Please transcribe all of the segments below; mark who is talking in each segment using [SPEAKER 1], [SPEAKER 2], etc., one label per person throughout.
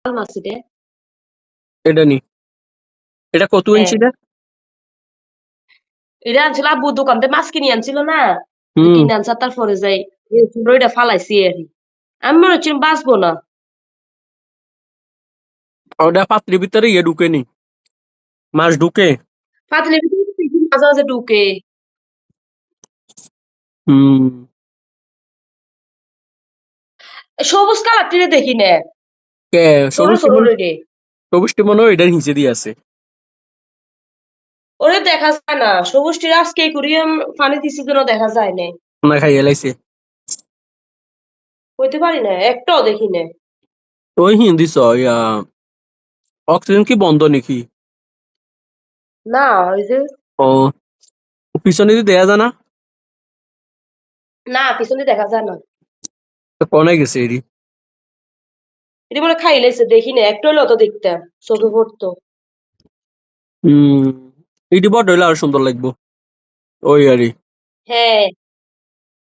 [SPEAKER 1] মাছ এটা
[SPEAKER 2] এটা নি এটা কত
[SPEAKER 1] হ্যাঁ
[SPEAKER 2] ইঞ্চি এটা?
[SPEAKER 1] এটা আনছিল আব্বু দোকান থেকে মাছ কিনে আনছিল না
[SPEAKER 2] হুম
[SPEAKER 1] কিনে আনছে তারপরে যাই ওইটা ফালাইছি আর কি। আমি মনে হচ্ছি বাঁচবো না।
[SPEAKER 2] ওটা পাত্রের ভিতরে ইয়ে ঢুকে নি মাছ ঢুকে।
[SPEAKER 1] পাতলের ভিতরে দেখি মাঝে মাঝে ঢুকে
[SPEAKER 2] হুম
[SPEAKER 1] সবুজ কালার টিরে দেখি না
[SPEAKER 2] কে
[SPEAKER 1] সরু সরু রে
[SPEAKER 2] সবুজটি মনে হয় এটার নিচে দিয়ে আছে।
[SPEAKER 1] ওরে দেখা যায় না সবুজ টিরে আজকে করি পানি দিছি জন্য দেখা যায় না।
[SPEAKER 2] না খাইয়ে লাইছে।
[SPEAKER 1] হইতে পারি না একটাও দেখি না।
[SPEAKER 2] ওই হিন্দি ইয়া অক্সিজেন কি বন্ধ নাকি?
[SPEAKER 1] না ওই যে
[SPEAKER 2] ও পিছনে দিয়ে দেয়া যায় না?
[SPEAKER 1] না পিছনে দেখা যায় না।
[SPEAKER 2] কনে গেছে এরি?
[SPEAKER 1] এটা মনে খাই লাইছে দেখি না একটা হলো তো দেখতাম চোখে পড়তো।
[SPEAKER 2] হুম এটি বড় হইলে আর সুন্দর লাগবো ওই আরই
[SPEAKER 1] হ্যাঁ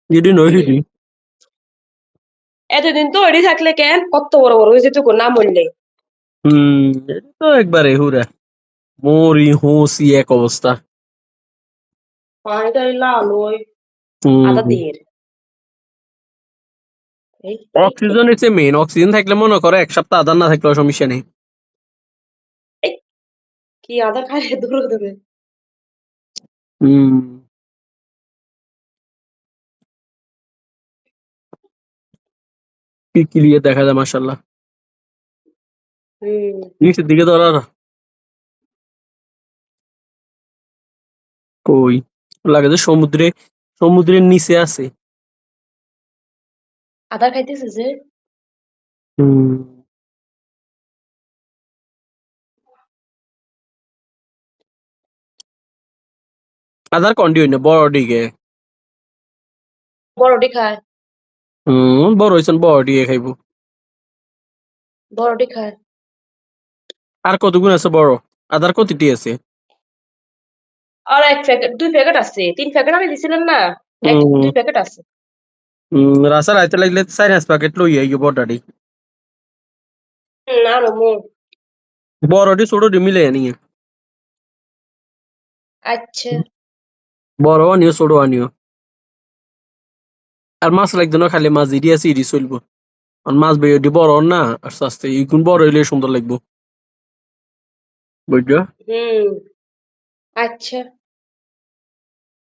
[SPEAKER 2] যদি নয় হিডি।
[SPEAKER 1] এতদিন তো ওইটি থাকলে কেন কত বড় বড় হয়েছে তো না মরলে
[SPEAKER 2] হুম এটা তো একবারে হুরা মরি হুঁসি এক অবস্থা।
[SPEAKER 1] পানিটা লাল ওই আদা
[SPEAKER 2] হুম
[SPEAKER 1] দিয়ে এই এই এই
[SPEAKER 2] অক্সিজেন হচ্ছে মেইন, অক্সিজেন থাকলে মনে করো এক সপ্তাহ আধার না থাকলেও সমস্যা নেই।
[SPEAKER 1] এই, কি আদা খাইলে দূরে দূরে
[SPEAKER 2] হুম কি ক্লিয়ার দেখা যায় মাশাআল্লাহ।
[SPEAKER 1] হম
[SPEAKER 2] নিচের দিকে ধরার কই লাগে যে সমুদ্রের নিচে আছে।
[SPEAKER 1] আদা খাইতেছে যে
[SPEAKER 2] হুম আধার কন্ডি হইনা বড় দিকে।
[SPEAKER 1] বড়টি খায়
[SPEAKER 2] বড় হইছেন বড় দিয়ে খাইবো।
[SPEAKER 1] বড়টি খায়
[SPEAKER 2] আর কতগুণ আছে বড়? আধার কতটি আছে?
[SPEAKER 1] আর এক প্যাকেট দুই প্যাকেট আছে তিন প্যাকেট আমি দিছিলাম না এক
[SPEAKER 2] হুম
[SPEAKER 1] দুই প্যাকেট আছে।
[SPEAKER 2] রাসা রাইতে লাগলে 4-5 প্যাকেট লই আইগে বড়ডি।
[SPEAKER 1] আরো মো
[SPEAKER 2] বড়ডি ছোটডি মিলে নিয়ে
[SPEAKER 1] আচ্ছা
[SPEAKER 2] বড় আনিও ছোট আনিও। আর মাছ লাগতো না খালি মাছ ইডি আছে ইডি চলবো। আর মাছ বেয়ে বড় না আস্তে আস্তে ইগুন বড় হইলে সুন্দর লাগবো বুঝছো।
[SPEAKER 1] হুম আচ্ছা